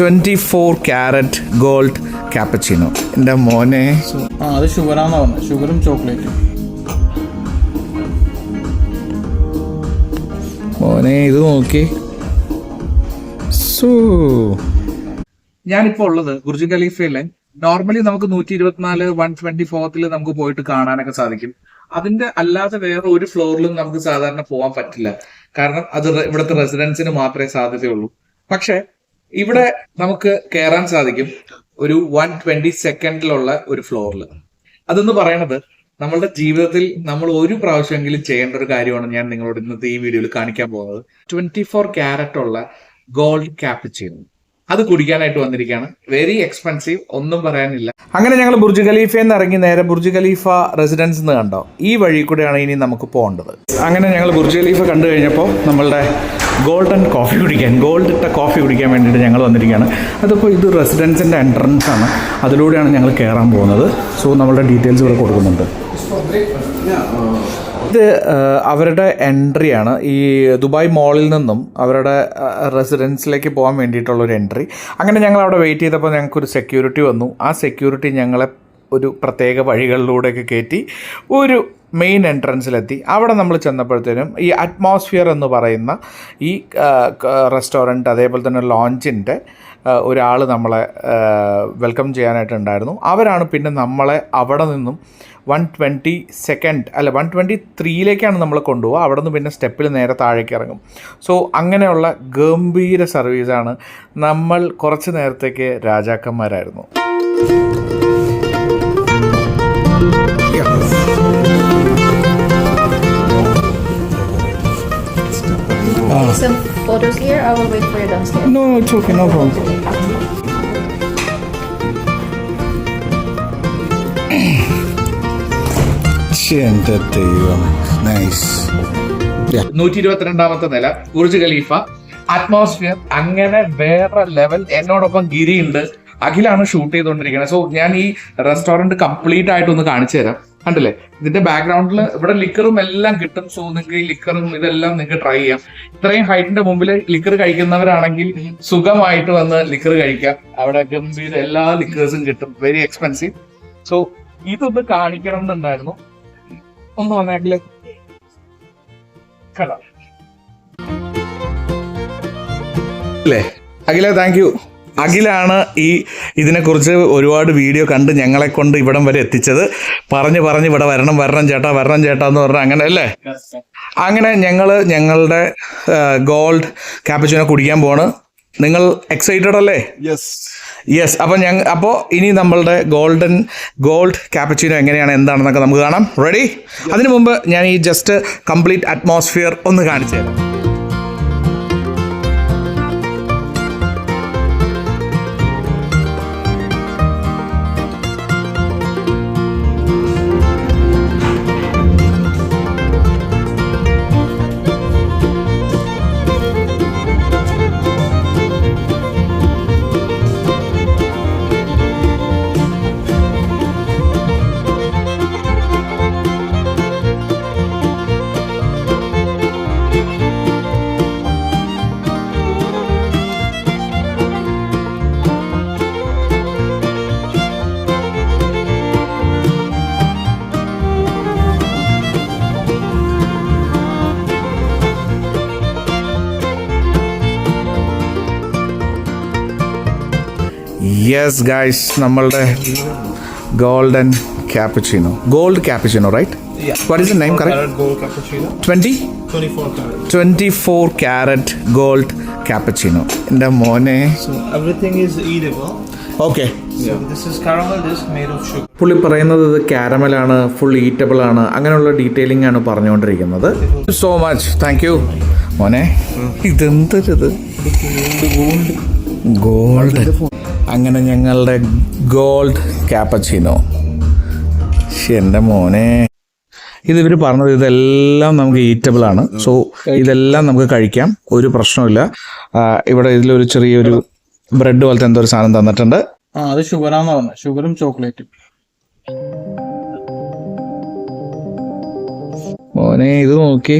24 carat gold cappuccino. എൻ്റെ മോനെ അത് ഷുഗറാന്ന് പറഞ്ഞത്, ഷുഗറും ചോക്ലേറ്റും. മോനെ ഇത് നോക്കി. ഞാനിപ്പോൾ ഉള്ളത് ബുർജ് ഖലീഫയിലെ നോർമലി നമുക്ക് 124 124 നമുക്ക് പോയിട്ട് കാണാനൊക്കെ സാധിക്കും. അതിന്റെ അല്ലാതെ വേറെ ഒരു ഫ്ലോറിലും നമുക്ക് സാധാരണ പോകാൻ പറ്റില്ല. കാരണം അത് ഇവിടുത്തെ റെസിഡൻസിന് മാത്രമേ സാധ്യതയുള്ളൂ. പക്ഷെ ഇവിടെ നമുക്ക് കയറാൻ സാധിക്കും ഒരു 122nd ഒരു ഫ്ലോറിൽ. അതെന്ന് പറയണത് നമ്മളുടെ ജീവിതത്തിൽ നമ്മൾ ഒരു പ്രാവശ്യമെങ്കിലും ചെയ്യേണ്ട ഒരു കാര്യമാണ് ഞാൻ നിങ്ങളോട് ഇന്നത്തെ ഈ വീഡിയോയിൽ കാണിക്കാൻ പോകുന്നത്. 24 ക്യാരറ്റ് ഉള്ള ഗോൾഡ് ക്യാപ്പച്ചിനോ. അത് കുടിക്കാനായിട്ട് വന്നിരിക്കുകയാണ്. വെരി എക്സ്പെൻസീവ്, ഒന്നും പറയാനില്ല. അങ്ങനെ ഞങ്ങൾ ബുർജ് ഖലീഫയിൽ നിന്ന് ഇറങ്ങി നേരെ ബുർജ് ഖലീഫ റെസിഡൻസ് എന്ന് കണ്ടോ, ഈ വഴി കൂടെയാണ് ഇനി നമുക്ക് പോകേണ്ടത്. അങ്ങനെ ഞങ്ങൾ ബുർജ് ഖലീഫ കണ്ടു കഴിഞ്ഞപ്പോൾ നമ്മളുടെ ഗോൾഡൻ കോഫി കുടിക്കാൻ, ഗോൾഡ് ഇട്ട കോഫി കുടിക്കാൻ വേണ്ടിയിട്ട് ഞങ്ങൾ വന്നിരിക്കുകയാണ്. അതിപ്പോൾ ഇത് റെസിഡൻസിൻ്റെ എൻട്രൻസ് ആണ്, അതിലൂടെയാണ് ഞങ്ങൾ കയറാൻ പോകുന്നത്. സോ നമ്മളുടെ ഡീറ്റെയിൽസ് ഇവിടെ കൊടുക്കുന്നുണ്ട്. ഇത് അവരുടെ എൻട്രിയാണ്. ഈ ദുബായ് മോളിൽ നിന്നും അവരുടെ റെസിഡൻസിലേക്ക് പോകാൻ വേണ്ടിയിട്ടുള്ളൊരു എൻട്രി. അങ്ങനെ ഞങ്ങൾ അവിടെ വെയിറ്റ് ചെയ്തപ്പോൾ ഞങ്ങൾക്കൊരു സെക്യൂരിറ്റി വന്നു. ആ സെക്യൂരിറ്റി ഞങ്ങളെ ഒരു പ്രത്യേക വഴികളിലൂടെയൊക്കെ കയറ്റി ഒരു മെയിൻ എൻട്രൻസിലെത്തി. അവിടെ നമ്മൾ ചെന്നപ്പോഴത്തേനും ഈ അറ്റ്മോസ്ഫിയർ എന്ന് പറയുന്ന ഈ റെസ്റ്റോറൻറ്റ് അതേപോലെ തന്നെ ലോഞ്ചിൻ്റെ ഒരാൾ നമ്മളെ വെൽക്കം ചെയ്യാനായിട്ടുണ്ടായിരുന്നു. അവരാണ് പിന്നെ നമ്മളെ അവിടെ നിന്നും 123ലേക്കാണ് നമ്മൾ കൊണ്ടുപോകുക. അവിടെ നിന്ന് പിന്നെ സ്റ്റെപ്പിൽ നേരെ താഴേക്ക് ഇറങ്ങും. സോ അങ്ങനെയുള്ള ഗംഭീര സർവീസാണ്. നമ്മൾ കുറച്ച് നേരത്തേക്ക് രാജാക്കന്മാരായിരുന്നു. Some photos here. I will wait for you downstairs. No, it's okay, no problem. എൻ്റെ ദൈവം, നൈസ്. 122ാമത്തെ നില ബുർജ് ഖലീഫ. അറ്റ്മോസ്ഫിയർ അങ്ങനെ വേറെ ലെവൽ. എന്നോടൊപ്പം ഗിരിയുണ്ട്, അഖിലാണ് ഷൂട്ട് ചെയ്തുകൊണ്ടിരിക്കുന്നത്. സോ ഞാൻ ഈ റെസ്റ്റോറൻറ്റ് കംപ്ലീറ്റ് ആയിട്ടൊന്ന് കാണിച്ചു തരാം. കണ്ടില്ലേ, ഇതിന്റെ ബാക്ക്ഗ്രൗണ്ടിൽ ഇവിടെ ലിക്കറും എല്ലാം കിട്ടും. സോ നിങ്ങൾക്ക് ഈ ലിക്കറും ഇതെല്ലാം നിങ്ങൾക്ക് ട്രൈ ചെയ്യാം. ഇത്രയും ഹൈറ്റിന്റെ മുമ്പിൽ ലിക്കർ കഴിക്കുന്നവരാണെങ്കിൽ സുഖമായിട്ട് വന്ന് ലിക്കർ കഴിക്കാം. അവിടെ ഗംഭീര എല്ലാ ലിക്കേഴ്സും കിട്ടും. Very expensive. സോ ഇതൊന്ന് കാണിക്കണം എന്നുണ്ടായിരുന്നു. ഒന്ന് വന്നേക്കില്ലേ, അല്ലേ അഖില? Thank you. അഖിലാണ് ഇതിനെക്കുറിച്ച് ഒരുപാട് വീഡിയോ കണ്ട് ഞങ്ങളെ കൊണ്ട് ഇവിടം വരെ എത്തിച്ചത്. പറഞ്ഞ് ഇവിടെ വരണം ചേട്ടാ എന്ന് പറഞ്ഞാൽ അങ്ങനെ അല്ലേ. അങ്ങനെ ഞങ്ങളുടെ ഗോൾഡ് ക്യാപ്പച്ചിനോ കുടിക്കാൻ പോണ്. നിങ്ങൾ എക്സൈറ്റഡ് അല്ലേ? യെസ്. അപ്പോൾ ഇനി നമ്മളുടെ ഗോൾഡ് ക്യാപ്പച്ചിനോ എങ്ങനെയാണ് എന്താണെന്നൊക്കെ നമുക്ക് കാണാം. റെഡി? അതിനു മുമ്പ് ഞാൻ ഈ ജസ്റ്റ് കംപ്ലീറ്റ് അറ്റ്മോസ്ഫിയർ ഒന്ന് കാണിച്ചു തരാം. യെസ് ഗൈസ്, നമ്മളുടെ gold cappuccino right? What is the name correct? Gold cappuccino. 24 carat gold cappuccino. എൻ്റെ മോനെ. So everything is eatable. Okay. So this is caramel. This is made of sugar. പുള്ളി പറയുന്നത് ഇത് കാരമലാണ്, full eatable ആണ്, അങ്ങനെയുള്ള detailing ആണ് പറഞ്ഞുകൊണ്ടിരിക്കുന്നത്. സോ മച്ച് താങ്ക് യു മോനെ. ഇതെന്തത് ഗോൾഡ്. അങ്ങനെ ഞങ്ങളുടെ ഗോൾഡ് ക്യാപ്പച്ചിനോ. എൻ്റെ മോനെ, ഇവർ പറഞ്ഞത് ഇതെല്ലാം നമുക്ക് ഈറ്റബിൾ ആണ്. സോ ഇതെല്ലാം നമുക്ക് കഴിക്കാം, ഒരു പ്രശ്നമില്ല. ഇവിടെ ഇതിലൊരു ചെറിയൊരു ബ്രെഡ് പോലത്തെ എന്തോ ഒരു സാധനം തന്നിട്ടുണ്ട്. അത് ഷുഗറാന്ന് പറഞ്ഞത്, ഷുഗറും ചോക്ലേറ്റും. മോനെ ഇത് നോക്കി.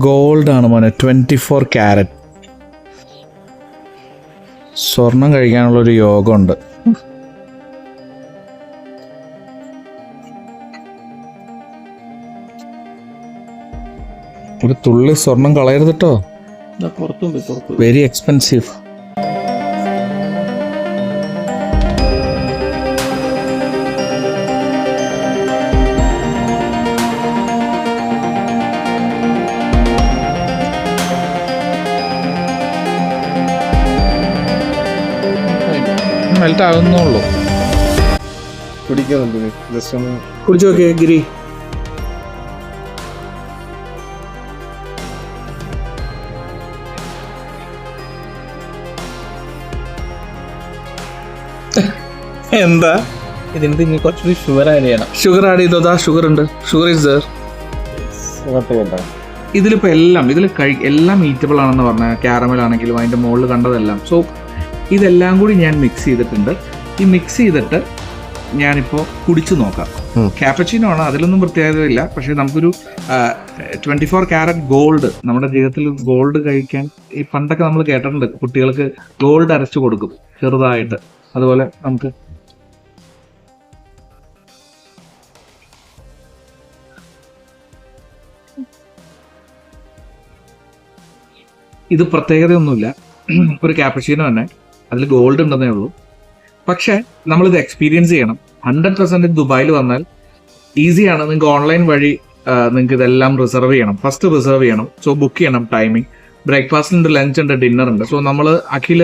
ഗോൾഡാണ് മോനെ, 24 ക്യാരറ്റ്. സ്വർണം കഴിക്കാനുള്ളൊരു യോഗമുണ്ട്. ഒരു തുള്ളി സ്വർണം കളയരുത് കേട്ടോ, വെരി എക്സ്പെൻസീവ്. മെൽറ്റ് ആകുന്നുള്ളൂ. കുടിച്ചു നോക്കിയേ ഗിരി. എന്താ ഇതിനകത്ത് ഇനി കുറച്ചുകൂടി ഷുഗർ ആഡ് ചെയ്യണം. ഷുഗർ ആഡ് ചെയ്തോ? ഷുഗർ ഉണ്ട്, ഷുഗർ ഇസ് ദർ. ഇതിലിപ്പോൾ ഇതിൽ എല്ലാം ഈറ്റബിൾ ആണെന്ന് പറഞ്ഞാൽ ക്യാരമൽ ആണെങ്കിലും അതിൻ്റെ മുകളിൽ കണ്ടതെല്ലാം. സോ ഇതെല്ലാം കൂടി ഞാൻ മിക്സ് ചെയ്തിട്ടുണ്ട്. ഈ മിക്സ് ചെയ്തിട്ട് ഞാനിപ്പോൾ കുടിച്ചു നോക്കാം. ക്യാപ്പച്ചിനോ ആണ്, അതിലൊന്നും പ്രത്യേകതയില്ല. പക്ഷേ നമുക്കൊരു 24 ക്യാരറ്റ് ഗോൾഡ്, നമ്മുടെ ജീവിതത്തിൽ ഗോൾഡ് കഴിക്കാൻ ഈ പണ്ടൊക്കെ നമ്മൾ കേട്ടിട്ടുണ്ട്, കുട്ടികൾക്ക് ഗോൾഡ് അരച്ചു കൊടുക്കും ചെറുതായിട്ട്. അതുപോലെ നമുക്ക് ഇത് പ്രത്യേകതയൊന്നുമില്ല, ഒരു ക്യാപ്പച്ചീനോ തന്നെ, അതിൽ ഗോൾഡ് ഉണ്ടെന്നേ ഉള്ളൂ. പക്ഷേ നമ്മളിത് എക്സ്പീരിയൻസ് ചെയ്യണം. 100% ദുബായിൽ വന്നാൽ ഈസിയാണ്. നിങ്ങൾക്ക് ഓൺലൈൻ വഴി നിങ്ങൾക്ക് ഇതെല്ലാം റിസർവ് ചെയ്യണം. ഫസ്റ്റ് റിസർവ് ചെയ്യണം. സോ ബുക്ക് ചെയ്യണം ടൈമിംഗ്. ബ്രേക്ക്ഫാസ്റ്റ് ഉണ്ട്, ലഞ്ച് ഉണ്ട്, ഡിന്നർ ഉണ്ട്. സോ നമ്മൾ അഖിൽ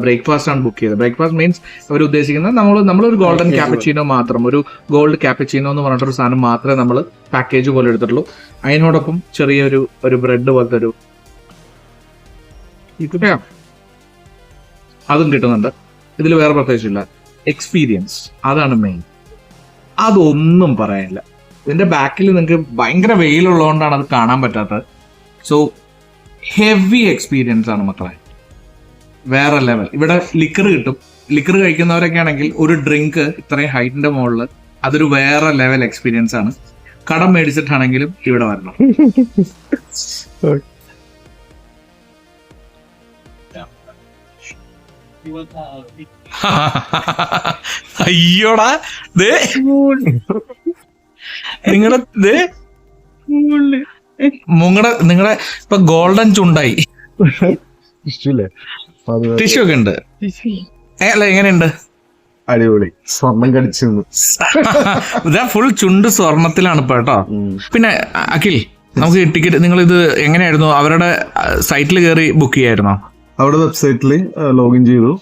ബ്രേക്ക്ഫാസ്റ്റ് ആണ് ബുക്ക് ചെയ്തത്. ബ്രേക്ക്ഫാസ്റ്റ് മീൻസ് അവർ ഉദ്ദേശിക്കുന്നത് നമ്മളൊരു ഗോൾഡൻ ക്യാപ്പച്ചീനോ മാത്രം, ഒരു ഗോൾഡ് ക്യാപ്പച്ചീനോ എന്ന് പറഞ്ഞിട്ടൊരു സാധനം മാത്രമേ നമ്മൾ പാക്കേജ് പോലെ എടുത്തിട്ടുള്ളൂ. അതിനോടൊപ്പം ചെറിയൊരു ബ്രെഡ് പോലത്തെ ഒരു അതും കിട്ടുന്നുണ്ട്. ഇതിൽ വേറെ പ്രത്യേകിച്ചില്ല. എക്സ്പീരിയൻസ് അതാണ് മെയിൻ. അതൊന്നും പറയാനില്ല. ഇതിന്റെ ബാക്കിൽ നിങ്ങൾക്ക് ഭയങ്കര വെയിലുള്ളതുകൊണ്ടാണ് അത് കാണാൻ പറ്റാത്തത്. സോ ഹെവി എക്സ്പീരിയൻസ് ആണ് മക്കളെ, വേറെ ലെവൽ. ഇവിടെ ലിക്കർ കിട്ടും. ലിക്കർ കഴിക്കുന്നവരൊക്കെ ആണെങ്കിൽ ഒരു ഡ്രിങ്ക് ഇത്രയും ഹൈറ്റിന്റെ മുകളിൽ, അതൊരു വേറെ ലെവൽ എക്സ്പീരിയൻസ് ആണ്. കടം മേടിച്ചിട്ടാണെങ്കിലും ഇവിടെ വരണം. അയ്യോടാ, നിങ്ങളുടെ ഇപ്പൊ ഗോൾഡൻ ചുണ്ടായി. ടിഷ്യൂ ഒക്കെ ഉണ്ട് അല്ല? എങ്ങനെയുണ്ട്? അടിപൊളി. സ്വർണം കടിച്ചു. ഫുൾ ചുണ്ട് സ്വർണത്തിലാണ് ഇപ്പൊ കേട്ടോ. പിന്നെ അഖിൽ, നമുക്ക് ടിക്കറ്റ് നിങ്ങളിത് എങ്ങനെയായിരുന്നു? അവരുടെ സൈറ്റിൽ കയറി ബുക്ക് ചെയ്യായിരുന്നോ? അവിടെ വെബ്സൈറ്റിൽ ലോഗിൻ ചെയ്തു,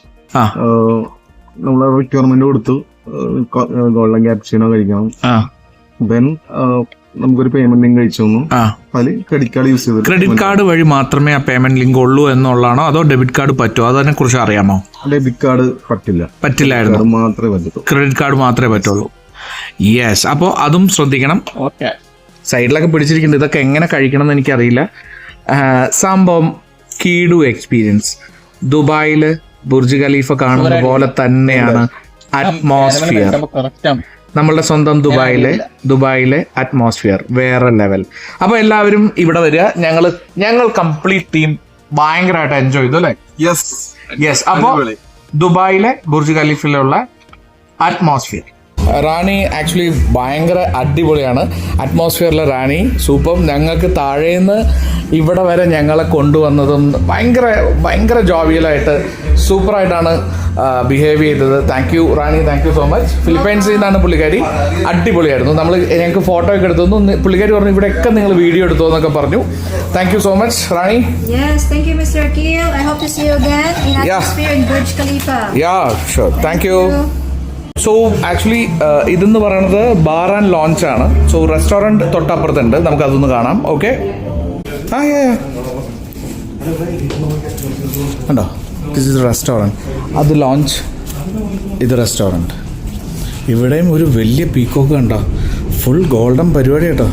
നമ്മളെ റിക്വയർമെന്റ് കൊടുത്തു, ഗോൾഡൻ ക്യാപ്ചീനോ കഴിക്കണം. ദെൻ നമുക്കൊരു പേയ്മെന്റ് ലിങ്ക് അയച്ചു തന്നു. അതിൽ ക്രെഡിറ്റ് കാർഡ് യൂസ് ചെയ്തു. ക്രെഡിറ്റ് കാർഡ് വഴി മാത്രമേ ആ പേയ്മെന്റ് ലിങ്ക് ഉള്ളൂ എന്നുള്ളതാണോ, അതോ ഡെബിറ്റ് കാർഡ് പറ്റുമോ? അതിനെ കുറിച്ച് അറിയാമോ? ഡെബിറ്റ് കാർഡ് പറ്റില്ലായിരുന്നു, മാത്രമേ പറ്റൂ. ക്രെഡിറ്റ് കാർഡ് മാത്രമേ പറ്റുള്ളൂ. യെസ്, അപ്പോൾ അതും ശ്രദ്ധിക്കണം. സൈഡിലൊക്കെ പിടിച്ചിരിക്കുന്നത്. ഇതൊക്കെ എങ്ങനെ കഴിക്കണം എന്ന് എനിക്കറിയില്ല. സംഭവം കീടു എക്സ്പീരിയൻസ്. ദുബായില് ബുർജ് ഖലീഫ കാണുന്ന പോലെ തന്നെയാണ് അറ്റ്മോസ്ഫിയർ. നമ്മളുടെ സ്വന്തം ദുബായിലെ അറ്റ്മോസ്ഫിയർ വേറെ ലെവൽ. അപ്പൊ എല്ലാവരും ഇവിടെ വരിക. ഞങ്ങൾ കംപ്ലീറ്റ് ടീം ഭയങ്കരമായിട്ട് എൻജോയ് ചെയ്തു അല്ലേ? യെസ്. അപ്പൊ ദുബായിലെ ബുർജ് ഖലീഫിലുള്ള അറ്റ്മോസ്ഫിയർ. റാണി ആക്ച്വലി ഭയങ്കര അടിപൊളിയാണ്. അറ്റ്മോസ്ഫിയറിലെ റാണി സൂപ്പർ. ഞങ്ങൾക്ക് താഴേന്ന് ഇവിടെ വരെ ഞങ്ങളെ കൊണ്ടുവന്നതും ഭയങ്കര ജോവിയലായിട്ട് സൂപ്പറായിട്ടാണ് ബിഹേവ് ചെയ്തത്. Thank you Rani, thank you so much. ഫിലിപ്പൈൻസിൽ നിന്നാണ് പുള്ളിക്കാരി. അടിപൊളിയായിരുന്നു. ഞങ്ങൾക്ക് ഫോട്ടോ ഒക്കെ എടുത്തു. പുള്ളിക്കാരി പറഞ്ഞു ഇവിടെയൊക്കെ നിങ്ങൾ വീഡിയോ എടുത്തോ എന്നൊക്കെ പറഞ്ഞു. Thank you so much Rani. Yes, thank you, Mr. Akil. I hope to see you again in Atmosphere in Burj Khalifa. Yeah, sure. Thank you. So actually ഇതെന്ന് പറയുന്നത് ബാർ ആൻഡ് ലോഞ്ച് ആണ്. So restaurant തൊട്ടപ്പുറത്തുണ്ട്, നമുക്ക് അതൊന്ന് കാണാം. Okay, കണ്ടോ? This is restaurant, അത് launch, ഇത് restaurant. ഇവിടെയും ഒരു വലിയ പീക്കോക്ക് കണ്ടോ? ഫുൾ ഗോൾഡൻ പരിപാടി കേട്ടോ.